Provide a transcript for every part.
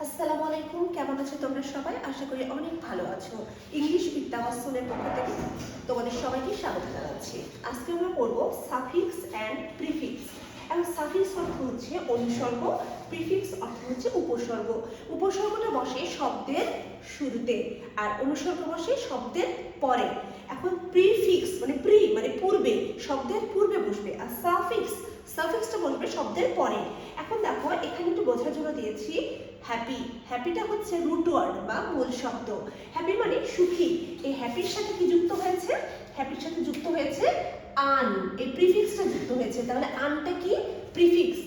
আসসালামু আলাইকুম, কেমন আছো তোমরা সবাই? আশা করি অনেক ভালো আছো। ইংলিশ উইথ তাওয়াসসুলের পক্ষ থেকে তোমাদের সবাইকে স্বাগত জানাচ্ছি। আজকে আমরা পড়ব সাফিক্স অ্যান্ড প্রিফিক্স। এবং সাফিক্স অর্থ হচ্ছে অনুসর্গ, প্রিফিক্স অর্থ হচ্ছে উপসর্গ। উপসর্গটা বসে শব্দের শুরুতে আর অনুসর্গ বসে শব্দের পরে। এখন প্রিফিক্স মানে মানে পূর্বে, শব্দের পূর্বে বসবে, আর সাফিক্সটা বসবে শব্দের পরে। এখন দেখো এখানে একটু বোঝার জন্য দিয়েছি হ্যাপিটা হচ্ছে রুট ওয়ার্ড বা মূল শব্দ। হ্যাপি মানে সুখী। এই হ্যাপির সাথে কি যুক্ত হয়েছে? হ্যাপির সাথে যুক্ত হয়েছে আন, এই প্রিফিক্সটা যুক্ত হয়েছে। তাহলে আনটা কি? প্রিফিক্স।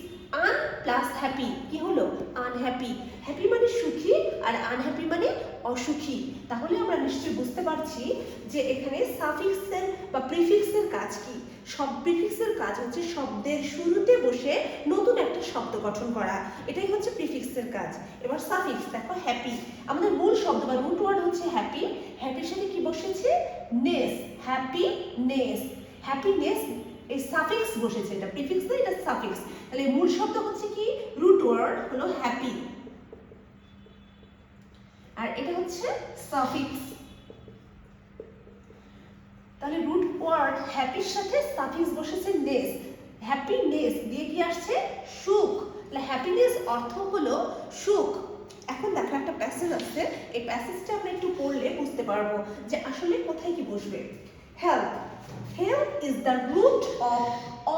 আন প্লাস হ্যাপি কি হলো? আনহ্যাপি। হ্যাপি মানে সুখী আর আনহ্যাপি মানে অসুখী। তাহলে আমরা নিশ্চয়ই বুঝতে পারছি যে এখানে সাফিক্সের বা প্রিফিক্সের কাজ কি। সব প্রিফিক্সের কাজ হচ্ছে শব্দের শুরুতে বসে নতুন একটা শব্দ গঠন করা, এটাই হচ্ছে প্রিফিক্সের কাজ। এবার সাফিক্স দেখো, হ্যাপি, আমাদের মূল শব্দ বা রুট ওয়ার্ড হচ্ছে হ্যাপি। হ্যাপির সাথে কি বসেছে? নেস, হ্যাপিনেস। হ্যাপিনেস এই সাফিক্স বসেছে, এটা প্রিফিক্স না, এটা সাফিক্স। তাহলে মূল শব্দ হচ্ছে কি? রুট ওয়ার্ড হলো হ্যাপি, আর এটা হচ্ছে সাফিক্স। তাহলে রুট ওয়ার্ড হ্যাপির সাথে সাফিক্স বসেছে নেস। হ্যাপিনেস দিয়ে কি আসছে? সুখ। তাহলে হ্যাপিনেস অর্থ হলো সুখ। এখন দেখো একটা প্যাসেজ আছে, এই প্যাসেজটা আমরা একটু পড়লে বুঝতে পারবো যে আসলে কোথায় কি বসবে। Health, health is the root of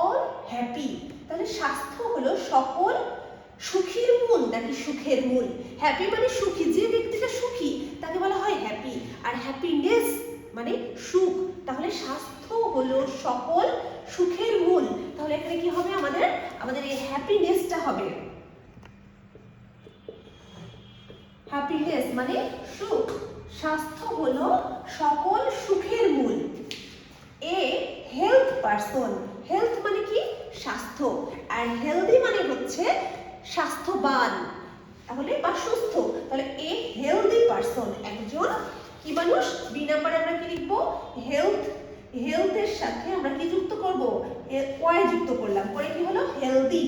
all happy. তাহলে স্বাস্থ্য হলো সকল সুখীর মূল নাকি সুখের মূল? হ্যাপি মানে সুখী, যে ব্যক্তিটা সুখী তাকে বলা হয় হ্যাপি। আর হ্যাপিনেস মানে সুখ। তাহলে স্বাস্থ্য হলো সকল সুখের মূল। তাহলে এখানে কি হবে? আমাদের এই হ্যাপিনেসটা হবে, হ্যাপিনেস মানে সুখ। স্বাস্থ্য হলো সকল সুখের মূল। এ হেলথ পারসন, হেলথ মানে কি? স্বাস্থ্য, আর হেলদি মানে হচ্ছে স্বাস্থ্যবান, তাহলে বা সুস্থ। তাহলে এ হেলদি পারসন একজন কি মানুষ? বি নাম্বারে আমরা কি লিখবো? হেলথ। হেলথের সাথে আমরা কি যুক্ত করব? ওয়াই যুক্ত করলাম, পরে কি হলো? হেলদি।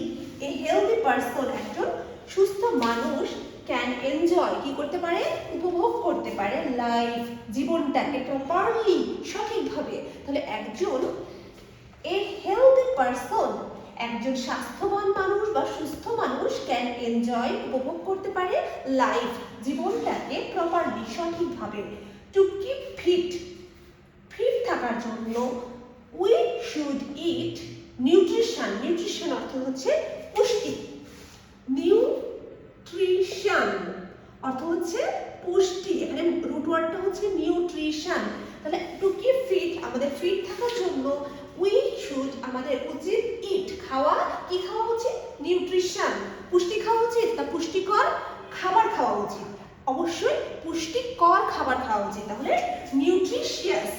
এ হেলদি পারসন একজন সুস্থ মানুষ ক্যান এনজয় কি করতে পারে? উপভোগ করতে পারে লাইফ, জীবনটাকে প্রপারলি, সঠিকভাবে। তাহলে একজন এ হেলদি পারসন একজন স্বাস্থ্যবান মানুষ বা সুস্থ মানুষ ক্যান এনজয় উপভোগ করতে পারে লাইফ, জীবনটাকে প্রপারলি, সঠিকভাবে। টু কিপ ফিট, ফিট থাকার জন্য we should eat nutrition. Nutrition অর্থ হচ্ছে পুষ্টি। নিউট্রিশন অর্থ হচ্ছে পুষ্টি, এখানে রুট ওয়ার্ডটা হচ্ছে নিউট্রিশন। তাহলে টু কিপ ফিট আমাদের ফিট থাকার জন্য উই শুড আমাদের উচিত ইট খাওয়া, কি খাওয়া উচিত? নিউট্রিশন, পুষ্টি খাওয়া উচিত। তা পুষ্টিকর খাবার খাওয়া উচিত, অবশ্যই পুষ্টিকর খাবার খাওয়া উচিত। তাহলে নিউট্রিশিয়াস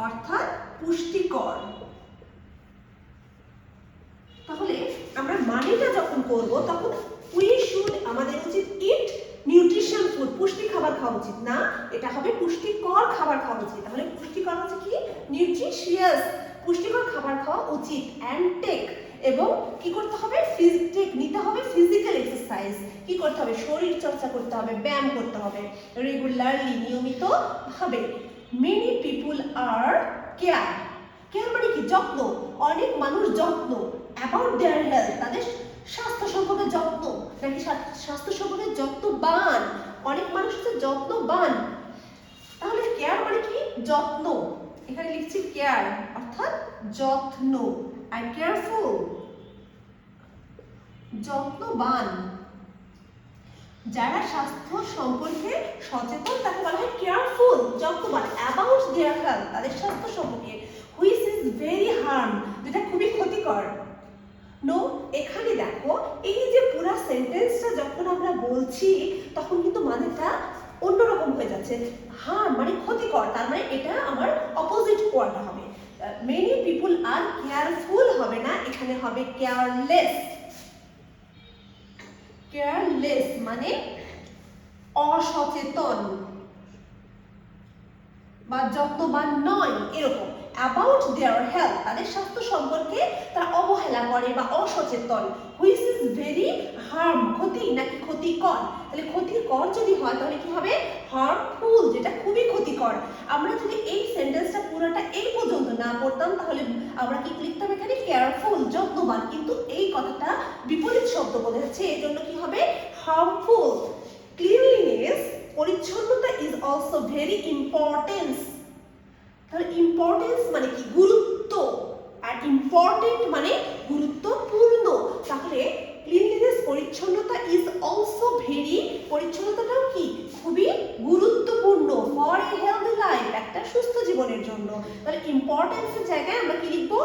অর্থাৎ পুষ্টিকর। তাহলে আমরা মানেটা যখন করব তখন উই শুড আমাদের উচিত ইট নিউট্রিশন ফুড, পুষ্টি খাবার খাওয়া উচিত না, এটা হবে পুষ্টিকর খাবার খাওয়া উচিত। তাহলে পুষ্টিকর হচ্ছে কি? নিউট্রিশিয়াস, পুষ্টিকর খাবার খাওয়া উচিত। অ্যান্ড টেক এবং কি করতে হবে? নিতে হবে ফিজিক্যাল এক্সারসাইজ, কি করতে হবে? শরীর চর্চা করতে হবে, ব্যায়াম করতে হবে রেগুলারলি, নিয়মিত ভাবে। মেনি পিপুল আর কেয়ার, কেয়ার মানে কি? যত্ন। অনেক মানুষ যত্ন, অ্যাবাউট দেয়ার হেলথ, তাদের স্বাস্থ্য সম্পর্কে যত্ন, নাকি স্বাস্থ্য সম্পর্কে যত্নবান। অনেক মানুষ হচ্ছে যত্নবান। তাহলে কেয়ার মানে কি? যত্ন। এখানে লিখছি কেয়ার অর্থাৎ যত্ন, আর কেয়ারফুল যত্নবান। যারা স্বাস্থ্য সম্পর্কে সচেতন তাকে বলা হয় কেয়ারফুল, যত্নবান। অ্যাবাউট দেয়ার হেলথ, তাদের স্বাস্থ্য সম্পর্কে। হুইচ ইজ ভেরি হার্ম, যেটা খুবই ক্ষতিকর। নো, এখানে দেখো এই যে পুরো সেন্টেন্সটা যখন আমরা বলছি তখন কিন্তু মানেটা অন্যরকম হয়ে যাচ্ছে। হার্ম মানে ক্ষতিকর, তার মানে এটা আমার অপোজিট ওয়ার্ড হবে। মেনি পিপুল আর কেয়ারফুল হবে না, এখানে হবে কেয়ারলেস। কেয়ারলেস মানে অসচেতন বা যত্নবান নয় এরকম। অ্যাবাউট দেয়ার হেলথ, তাদের স্বাস্থ্য সম্পর্কে তারা অবহেলা করে বা অসচেতন। হুইচ ইজ ভেরি হার্ম, ক্ষতি নাকি ক্ষতিকর, তাহলে ক্ষতিকর যদি হয় তাহলে কি হবে হার্মফুল, যেটা খুবই ক্ষতিকর। আমরা যদি এই সেন্টেন্সটা পুরোটা এই পর্যন্ত না পড়তাম তাহলে আমরা কি লিখতাম এখানে কেয়ারফুল, যত্নবান, কিন্তু এই কথাটা বিপরীত শব্দ বোঝাচ্ছে, এই জন্য কি হবে হার্মফুল। ক্লিনলিনেস, পরিচ্ছন্নতা ইজ অলসো ভেরি ইম্পর্টেন্স, তাহলে ইম্পর্টেন্স মানে কি গুরুত্ব, আর ইম্পর্টেন্ট মানে গুরুত্বপূর্ণ। তাহলে ক্লিনলিনেস পরিচ্ছন্নতা ইজ অলসো ভেরি, পরিচ্ছন্নতাটাও কি খুবই গুরুত্বপূর্ণ ফর এ হেলদি লাইফ, একটা সুস্থ জীবনের জন্য। তাহলে ইম্পর্টেন্সের জায়গায় আমরা কি লিখবো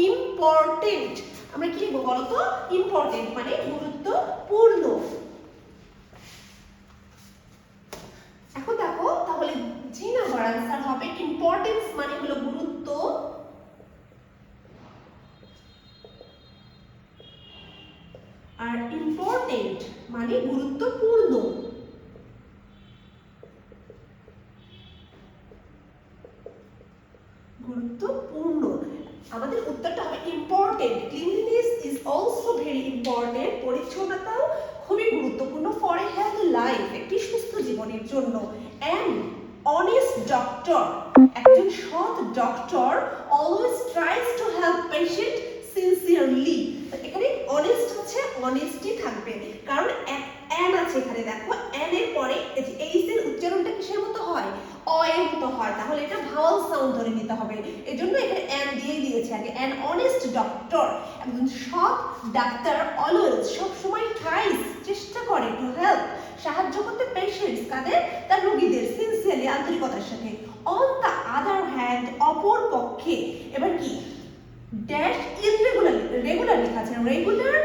ইম্পর্টেন্ট, আমরা কি লিখবো বলতো ইম্পর্টেন্ট মানে গুরুত্বপূর্ণ। এখন দেখো তাহলে জি নাম্বার आंसर হবে ইম্পর্টেন্স মানে হলো গুরুত্ব, আর ইম্পর্টেন্ট মানে গুরুত্বপূর্ণ। গুরুত্বপূর্ণ, আমাদের উত্তরটা হবে important. Cleanliness is also very important, পরিচ্ছন্নতাও খুবই গুরুত্বপূর্ণ ফর এ হেলদি লাইফ, একটি সুস্থ জীবনের জন্য। অ্যান্ড অনেস্ট ডক্টর, একজন সৎ doctor always tries to help patient sincerely. এখানে অনেস্ট হচ্ছে অনেস্টি থাকবে, কারণ অ্যান আছে এখানে, দেখো অ্যান এর পরে এইচ এর উচ্চারণটা কিসের মতো হয় অ এর মতো হয়, তাহলে এটা ভাওয়াল সাউন্ড ধরে নিতে হবে, এজন্য এখানে অ্যান দিয়ে দিয়েছে আগে। অ্যান অনেস্ট ডক্টর, একজন সৎ ডাক্তার অলওয়েজ সব সময় ট্রাইজ চেষ্টা করে টু হেল্প সাহায্য করতে পেশেন্টস কাদের তার রোগীদের সিনসিয়ারলি আন্তরিকতার সাথে। অন দ্য আদার হ্যান্ড, অপর পক্ষে, এবার কি ড্যাশ ইররেগুলার, রেগুলার লেখা আছে, regular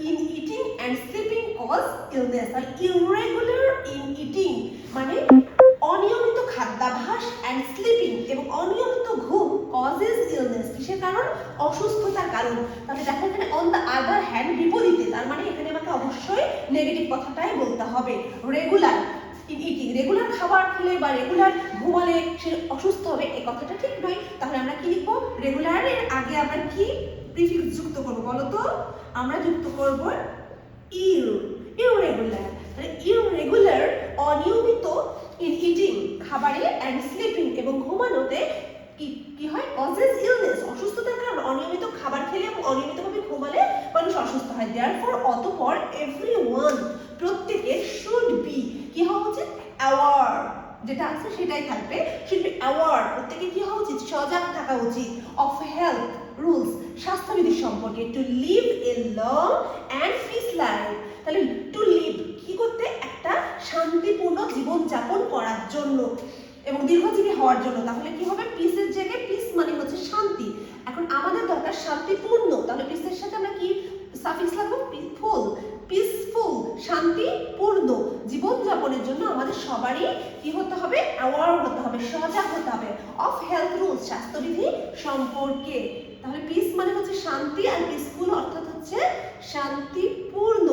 in eating and sleeping cause illness, আর ইররেগুলার ইন ইটিং মানে অনিয়মিত খাদ্যাভ্যাস এন্ড স্লিপিং এবং অনিয়মিত ঘুম কজেস ইলনেস, কিসের কারণ অসুস্থতার কারণ। তাহলে দেখো এখানে অন দ্য আদার হ্যান্ড বিপরীতে, তার মানে এখানে আমাকে অবশ্যই নেগেটিভ কথাটাই বলতে হবে। রেগুলার ইন ইটিং, রেগুলার খাবার খেলে বা রেগুলার ঘুমালে সে অসুস্থ হবে, এই কথাটা ঠিক নয়। তাহলে আমরা কি লিখবো রেগুলারের আগে আমরা কি প্রিফিক্স যুক্ত করব বলো তো, আমরা যুক্ত করব ইররেগুলার। তাহলে ইররেগুলার অনিয়মিত ইন ইটিং খাবারে এন্ড স্লিপিং এবং ঘুমানোতে কি হয় কজেস ইলনেস অসুস্থতার কারণ, অনিয়মিত খাবার খেলে এবং অনিয়মিতভাবে ঘুমালে মানুষ অসুস্থ হয়। দেয়ারফর অতঃপর এভরিওয়ান প্রত্যেকে শুড বি কি হওয়া উচিত অ্যাওয়ার, যেটা আছে সেটাই থাকবে, শুড বি অ্যাওয়ার প্রত্যেকে কি হওয়া উচিত সজাগ থাকা উচিত, অফ হেলথ রুলস স্বাস্থ্যবিধি সম্পর্কে, to live a long and peace life. তাহলে টু লিভ কি করতে একটা শান্তিপূর্ণ জীবন যাপন করার জন্য এবং দীর্ঘজীবী হওয়ার জন্য। তাহলে কি হবে পিসের জায়গায় পিস মানে হচ্ছে শান্তি, এখন আমাদের দরকার শান্তিপূর্ণ, তাহলে পিসের সাথে আমরা কি সাফিক্স লাগবে পিসফুল, পিসফুল শান্তিপূর্ণ জীবন যাপনের জন্য আমাদের সবারই কি হতে হবে অ্যাওয়ার হতে হবে, সজাগ হতে হবে, অফ হেলথ রুলস স্বাস্থ্যবিধি সম্পর্কে। তাহলে পিস মানে হচ্ছে শান্তি আর পিসফুল অর্থাৎ হচ্ছে শান্তিপূর্ণ।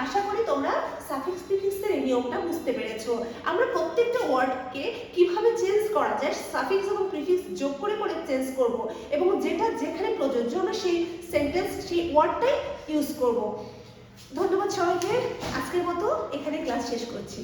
আশা করি তোমরা সাফিক্স প্রিফিক্সের এই নিয়মটা বুঝতে পেরেছো। আমরা প্রত্যেকটা ওয়ার্ডকে কিভাবে চেঞ্জ করা যায় সাফিক্স এবং প্রিফিক্স যোগ করে করে চেঞ্জ করব এবং যেটা যেখানে প্রযোজ্য আমরা সেই সেন্টেন্স সেই ওয়ার্ডটাই ইউজ করব। ধন্যবাদ সবাইকে, আজকের মতো এখানে ক্লাস শেষ করছি।